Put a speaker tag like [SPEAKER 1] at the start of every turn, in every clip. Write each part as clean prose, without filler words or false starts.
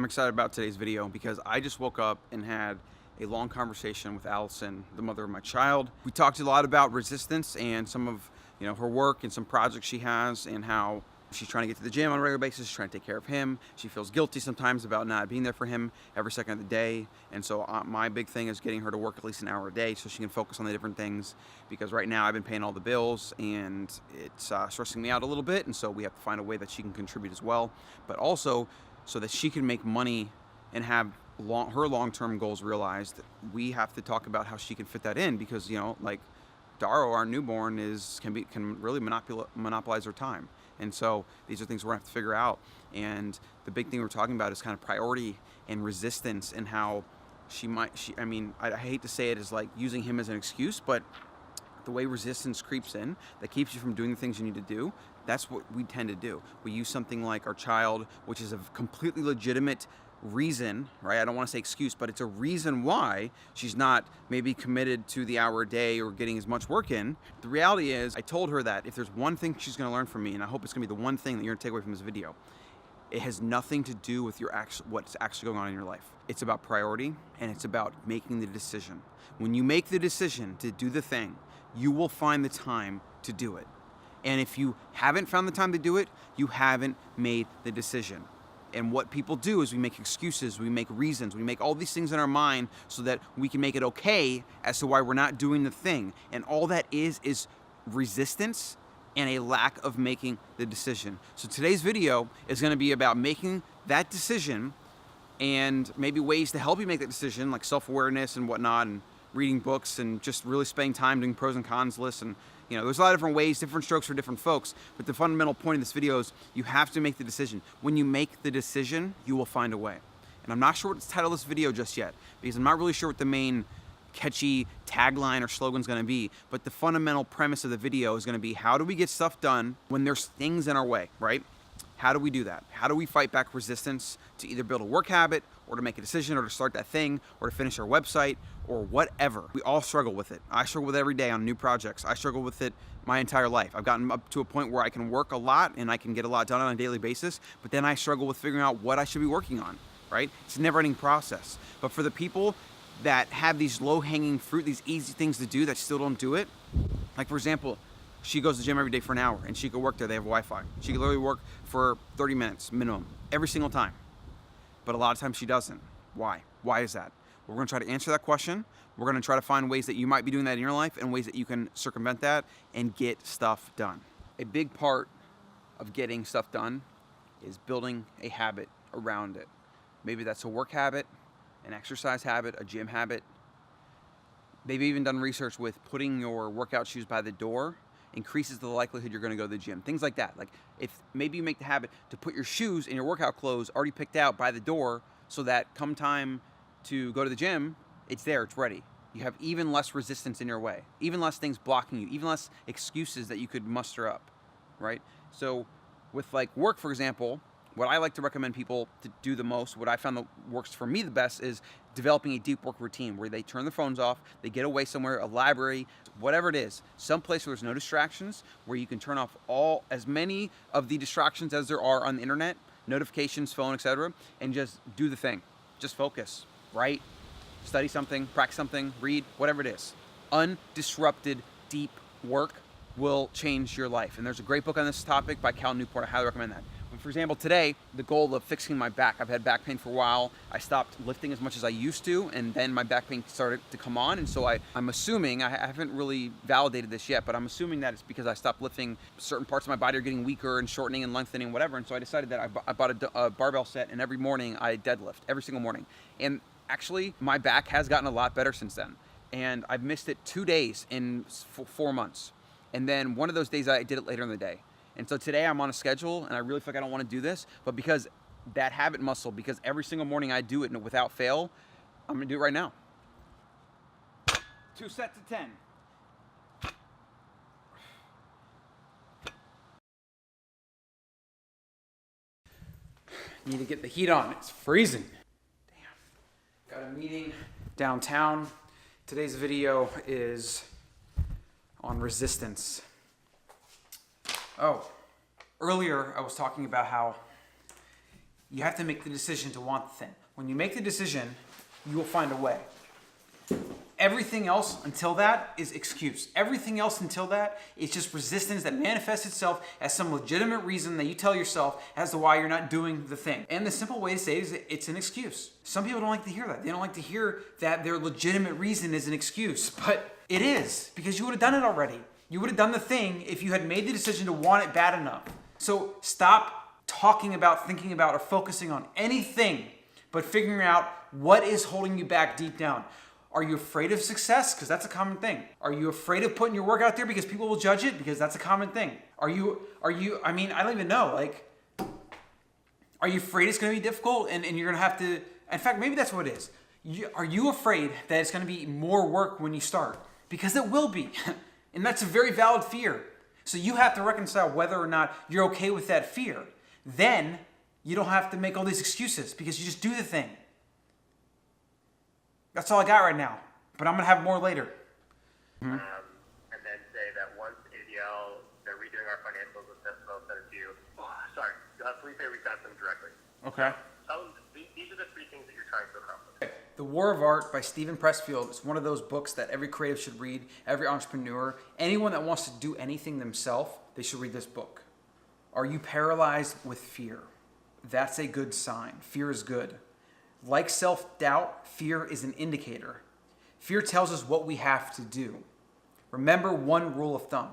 [SPEAKER 1] I'm excited about today's video because I just woke up and had a long conversation with Allison, the mother of my child. We talked a lot about resistance and some of her work and some projects she has and how she's trying to get to the gym on a regular basis, trying to take care of him. She feels guilty sometimes about not being there for him every second of the day. And so my big thing is getting her to work at least an hour a day so she can focus on the different things, because right now I've been paying all the bills and it's stressing me out a little bit. And so we have to find a way that she can contribute as well, but also so that she can make money and have her long-term goals realized. We have to talk about how she can fit that in, because like Daro, our newborn, can really monopolize her time. And so these are things we're gonna have to figure out. And the big thing we're talking about is kind of priority and resistance, and how I hate to say it as like using him as an excuse, but the way resistance creeps in that keeps you from doing the things you need to do, that's what we tend to do. We use something like our child, which is a completely legitimate reason, right? I don't want to say excuse, but it's a reason why she's not maybe committed to the hour a day or getting as much work in. The reality is, I told her that if there's one thing she's going to learn from me, and I hope it's going to be the one thing that you're going to take away from this video, it has nothing to do with what's actually going on in your life. It's about priority, and it's about making the decision. When you make the decision to do the thing, you will find the time to do it. And if you haven't found the time to do it, you haven't made the decision. And what people do is we make excuses, we make reasons, we make all these things in our mind so that we can make it okay as to why we're not doing the thing. And all that is resistance and a lack of making the decision. So today's video is going to be about making that decision, and maybe ways to help you make that decision, like self-awareness and whatnot, and reading books, and just really spending time doing pros and cons lists. And there's a lot of different ways, different strokes for different folks. But the fundamental point of this video is you have to make the decision. When you make the decision, you will find a way. And I'm not sure what to title this video just yet, because I'm not really sure what the main catchy tagline or slogan is going to be. But the fundamental premise of the video is going to be, how do we get stuff done when there's things in our way, right? How do we do that? How do we fight back resistance to either build a work habit, or to make a decision, or to start that thing, or to finish our website, or whatever? We all struggle with it. I struggle with it every day on new projects. I struggle with it my entire life. I've gotten up to a point where I can work a lot and I can get a lot done on a daily basis, but then I struggle with figuring out what I should be working on, right? It's a never-ending process. But for the people that have these low-hanging fruit, these easy things to do that still don't do it, like for example, she goes to the gym every day for an hour, and she could work there. They have Wi-Fi. She could literally work for 30 minutes minimum every single time. But a lot of times she doesn't. Why? Why is that? We're going to try to answer that question. We're going to try to find ways that you might be doing that in your life, and ways that you can circumvent that and get stuff done. A big part of getting stuff done is building a habit around it. Maybe that's a work habit, an exercise habit, a gym habit. They've even done research with putting your workout shoes by the door increases the likelihood you're going to go to the gym. Things like that. Like if maybe you make the habit to put your shoes and your workout clothes already picked out by the door, so that come time to go to the gym, it's there, it's ready. You have even less resistance in your way, even less things blocking you, even less excuses that you could muster up, right? So with like work, for example, what I like to recommend people to do the most, what I found that works for me the best, is developing a deep work routine where they turn their phones off, they get away somewhere, a library, whatever it is, someplace where there's no distractions, where you can turn off as many of the distractions as there are on the internet, notifications, phone, etc., and just do the thing. Just focus, write, study something, practice something, read, whatever it is. Undisrupted deep work will change your life. And there's a great book on this topic by Cal Newport. I highly recommend that. For example, today, the goal of fixing my back. I've had back pain for a while. I stopped lifting as much as I used to, and then my back pain started to come on. And so I'm assuming, I haven't really validated this yet, but I'm assuming that it's because I stopped lifting. Certain parts of my body are getting weaker and shortening and lengthening, whatever. And so I decided that I bought a barbell set, and every morning I deadlift, every single morning. And actually, my back has gotten a lot better since then. And I've missed it 2 days in 4 months. And then one of those days I did it later in the day. And so today I'm on a schedule, and I really feel like I don't want to do this, but because that habit muscle, because every single morning I do it and without fail, I'm going to do it right now. 2 sets of 10. Need to get the heat on. It's freezing. Damn. Got a meeting downtown. Today's video is on resistance. Oh, earlier I was talking about how
[SPEAKER 2] You have to make the decision to want the thing. When you make the decision, you will find a way. Everything else until that is excuse. Everything else until that is just resistance that manifests itself as some legitimate reason that you tell yourself as to why you're not doing the thing. And the simple way to say it is it's an excuse. Some people don't like to hear that. They don't like to hear that their legitimate reason is an excuse, but it is, because you would have done it already. You would have done the thing if you had made the decision to want it bad enough. So stop talking about, thinking about, or focusing on anything but figuring out what is holding you back deep down. Are you afraid of success? Because that's a common thing. Are you afraid of putting your work out there because people will judge it? Because that's a common thing. I mean, I don't even know. Like, are you afraid it's going to be difficult and you're going to have to, in fact, maybe that's what it is. Are you afraid that it's going to be more work when you start? Because it will be. And that's a very valid fear. So you have to reconcile whether or not you're okay with that fear. Then you don't have to make all these excuses because you just do the thing. That's all I got right now, but I'm gonna have more later.
[SPEAKER 3] And then say that once ADL, they're redoing our financials with this, they'll send it to you. Sorry, Felipe reached out to them directly.
[SPEAKER 2] Okay.
[SPEAKER 3] These are the three things that you're trying to accomplish.
[SPEAKER 2] The War of Art by Steven Pressfield is one of those books that every creative should read, every entrepreneur, anyone that wants to do anything themselves, they should read this book. Are you paralyzed with fear? That's a good sign. Fear is good. Like self-doubt, fear is an indicator. Fear tells us what we have to do. Remember one rule of thumb.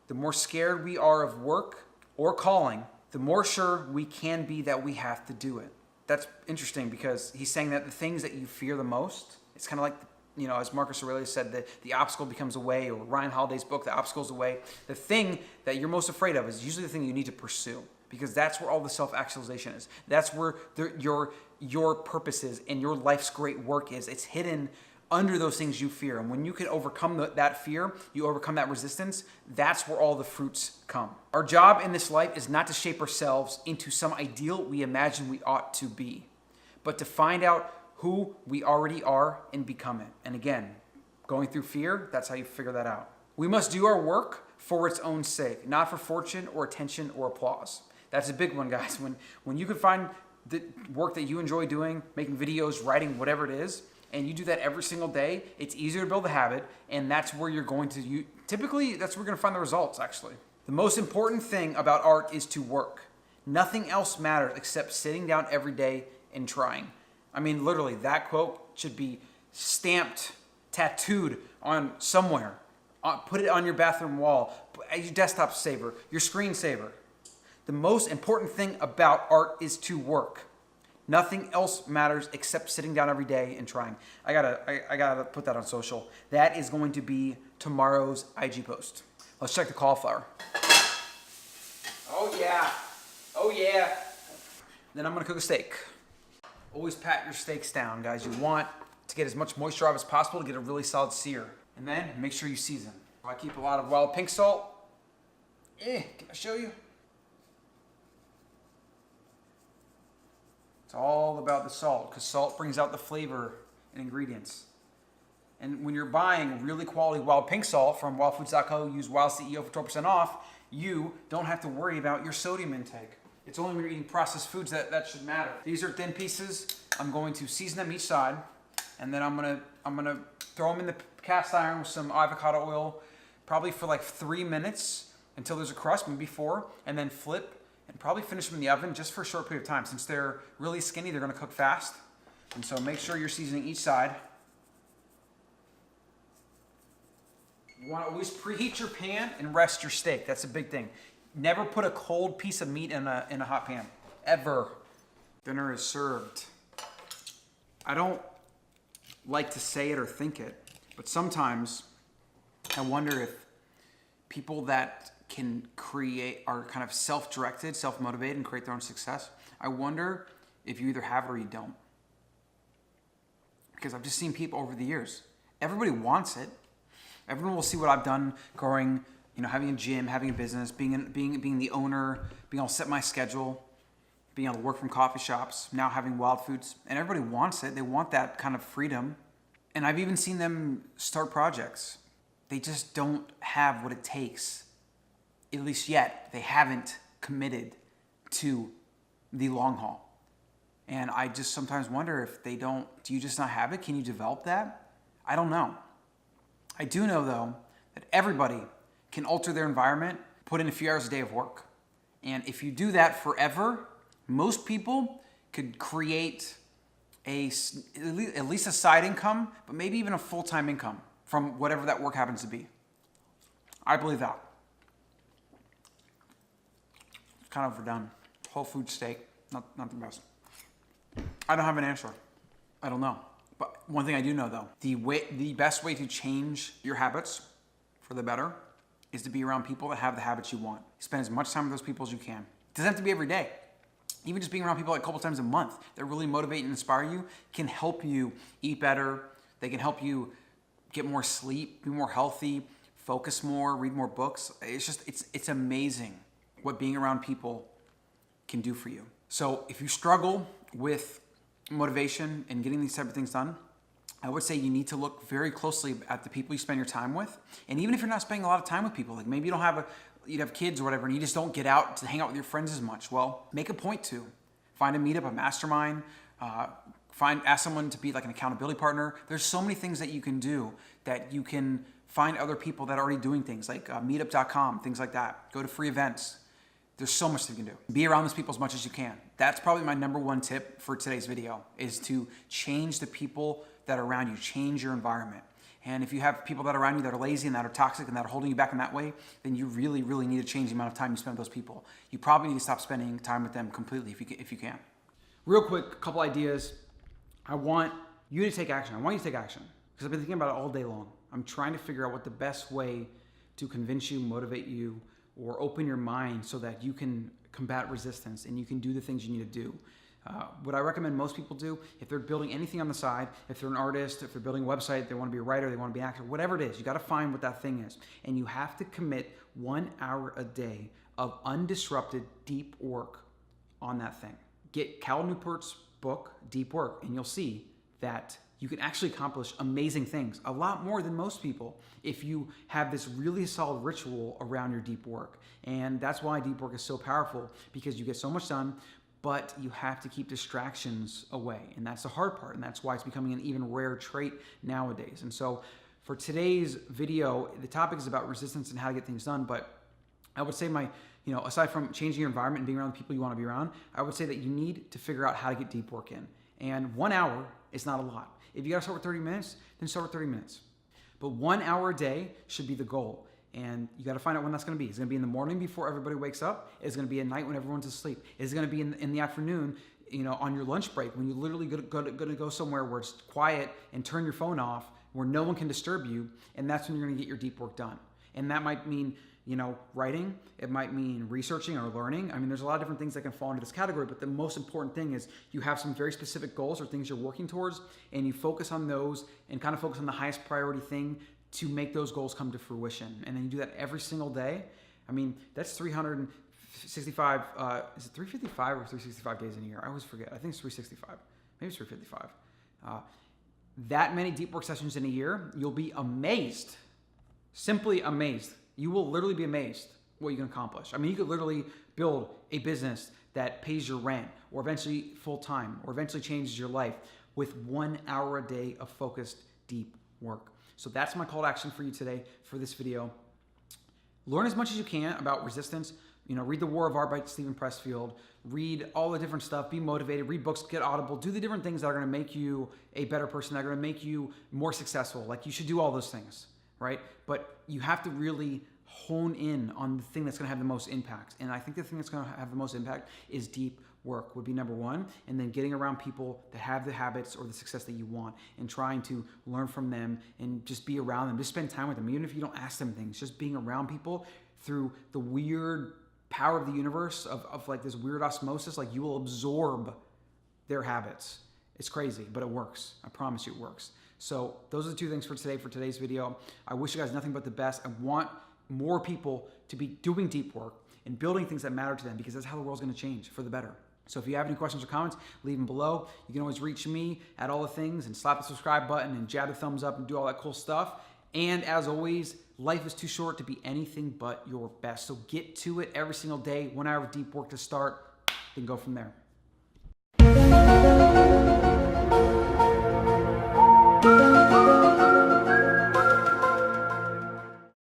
[SPEAKER 2] The more scared we are of work or calling, the more sure we can be that we have to do it. That's interesting because he's saying that the things that you fear the most, it's kind of like, you know, as Marcus Aurelius said, that the obstacle becomes a way, or Ryan Holiday's book, The Obstacle's a Way. The thing that you're most afraid of is usually the thing you need to pursue, because that's where all the self-actualization is. That's where your purpose is and your life's great work is. It's hidden under those things you fear. And when you can overcome that fear, you overcome that resistance, that's where all the fruits come. Our job in this life is not to shape ourselves into some ideal we imagine we ought to be, but to find out who we already are and become it. And again, going through fear, that's how you figure that out. We must do our work for its own sake, not for fortune or attention or applause. That's a big one, guys. When you can find the work that you enjoy doing, making videos, writing, whatever it is, and you do that every single day, it's easier to build a habit, and that's where you're going to, typically, that's where you're going to find the results, actually. The most important thing about art is to work. Nothing else matters except sitting down every day and trying. I mean, literally, that quote should be stamped, tattooed on somewhere. Put it on your bathroom wall, your desktop saver, your screensaver. The most important thing about art is to work. Nothing else matters except sitting down every day and trying. I gotta put that on social. That is going to be tomorrow's IG post. Let's check the cauliflower. Oh yeah, oh yeah. Then I'm gonna cook a steak. Always pat your steaks down, guys. You want to get as much moisture out as possible to get a really solid sear. And then make sure you season. I keep a lot of wild pink salt. Can I show you? It's all about the salt, because salt brings out the flavor and ingredients. And when you're buying really quality wild pink salt from wildfoods.co, use WildCEO for 12% off, you don't have to worry about your sodium intake. It's only when you're eating processed foods that should matter. These are thin pieces. I'm going to season them each side, and then I'm gonna throw them in the cast iron with some avocado oil, probably for like 3 minutes until there's a crust, maybe 4, and then flip and probably finish them in the oven just for a short period of time. Since they're really skinny, they're gonna cook fast. And so make sure you're seasoning each side. You wanna always preheat your pan and rest your steak. That's a big thing. Never put a cold piece of meat in a hot pan, ever. Dinner is served. I don't like to say it or think it, but sometimes I wonder if people that can are kind of self-directed, self-motivated, and create their own success, I wonder if you either have it or you don't. Because I've just seen people over the years. Everybody wants it. Everyone will see what I've done growing, having a gym, having a business, being the owner, being able to set my schedule, being able to work from coffee shops, now having Wild Foods. And everybody wants it. They want that kind of freedom. And I've even seen them start projects. They just don't have what it takes. At least yet, they haven't committed to the long haul. And I just sometimes wonder if they don't, do you just not have it? Can you develop that? I don't know. I do know though that everybody can alter their environment, put in a few hours a day of work. And if you do that forever, most people could create at least a side income, but maybe even a full-time income from whatever that work happens to be. I believe that. It's kind of overdone. Whole food steak, not the best. I don't have an answer. I don't know. But one thing I do know though, the best way to change your habits for the better is to be around people that have the habits you want. Spend as much time with those people as you can. It doesn't have to be every day. Even just being around people like a couple times a month that really motivate and inspire you can help you eat better. They can help you get more sleep, be more healthy, focus more, read more books. It's amazing what being around people can do for you. So if you struggle with motivation and getting these type of things done, I would say you need to look very closely at the people you spend your time with. And even if you're not spending a lot of time with people, like maybe you'd have kids or whatever, and you just don't get out to hang out with your friends as much. Well, make a point to. Find a meetup, a mastermind, ask someone to be like an accountability partner. There's so many things that you can do that you can find other people that are already doing things like meetup.com, things like that. Go to free events. There's so much that you can do. Be around those people as much as you can. That's probably my number one tip for today's video, is to change the people that are around you, change your environment. And if you have people that are around you that are lazy and that are toxic and that are holding you back in that way, then you really, really need to change the amount of time you spend with those people. You probably need to stop spending time with them completely if you can. Real quick, a couple ideas. I want you to take action. I want you to take action because I've been thinking about it all day long. I'm trying to figure out what the best way to convince you, motivate you, or open your mind so that you can combat resistance and you can do the things you need to do. What I recommend most people do, if they're building anything on the side, if they're an artist, if they're building a website, they want to be a writer, they want to be an actor, whatever it is, you got to find what that thing is. And you have to commit 1 hour a day of undisrupted deep work on that thing. Get Cal Newport's book, Deep Work, and you'll see that you can actually accomplish amazing things, a lot more than most people, if you have this really solid ritual around your deep work. And that's why deep work is so powerful, because you get so much done, but you have to keep distractions away. And that's the hard part. And that's why it's becoming an even rare trait nowadays. And so for today's video, the topic is about resistance and how to get things done. But I would say aside from changing your environment and being around the people you want to be around, I would say that you need to figure out how to get deep work in. And 1 hour is not a lot. If you got to start with 30 minutes, then start with 30 minutes. But 1 hour a day should be the goal. And you got to find out when that's going to be. Is it going to be in the morning before everybody wakes up? Is it going to be at night when everyone's asleep? Is it going to be in the afternoon, on your lunch break, when you literally going to go somewhere where it's quiet and turn your phone off, where no one can disturb you, and that's when you're going to get your deep work done. And that might mean, writing. It might mean researching or learning. I mean, there's a lot of different things that can fall into this category, but the most important thing is you have some very specific goals or things you're working towards, and you focus on those and kind of focus on the highest priority thing to make those goals come to fruition. And then you do that every single day. I mean, that's 365, is it 355 or 365 days in a year? I always forget. I think it's 365. Maybe it's 355. That many deep work sessions in a year, you'll be amazed. Simply amazed. You will literally be amazed what you can accomplish. I mean, you could literally build a business that pays your rent, or eventually full-time, or eventually changes your life with 1 hour a day of focused deep work. So that's my call to action for you today for this video. Learn as much as you can about resistance. Read The War of Art by Steven Pressfield. Read all the different stuff. Be motivated. Read books. Get Audible. Do the different things that are going to make you a better person, that are going to make you more successful. Like, you should do all those things, right? But you have to really hone in on the thing that's going to have the most impact. And I think the thing that's going to have the most impact is deep work would be number one. And then getting around people that have the habits or the success that you want, and trying to learn from them and just be around them. Just spend time with them. Even if you don't ask them things, just being around people through the weird power of the universe of like this weird osmosis, like you will absorb their habits. It's crazy, but it works. I promise you it works. So those are the two things for today, for today's video. I wish you guys nothing but the best. I want more people to be doing deep work and building things that matter to them, because that's how the world's going to change for the better. So if you have any questions or comments, leave them below. You can always reach me at all the things, and slap the subscribe button and jab the thumbs up and do all that cool stuff. And as always, life is too short to be anything but your best. So get to it every single day. 1 hour of deep work to start, then go from there.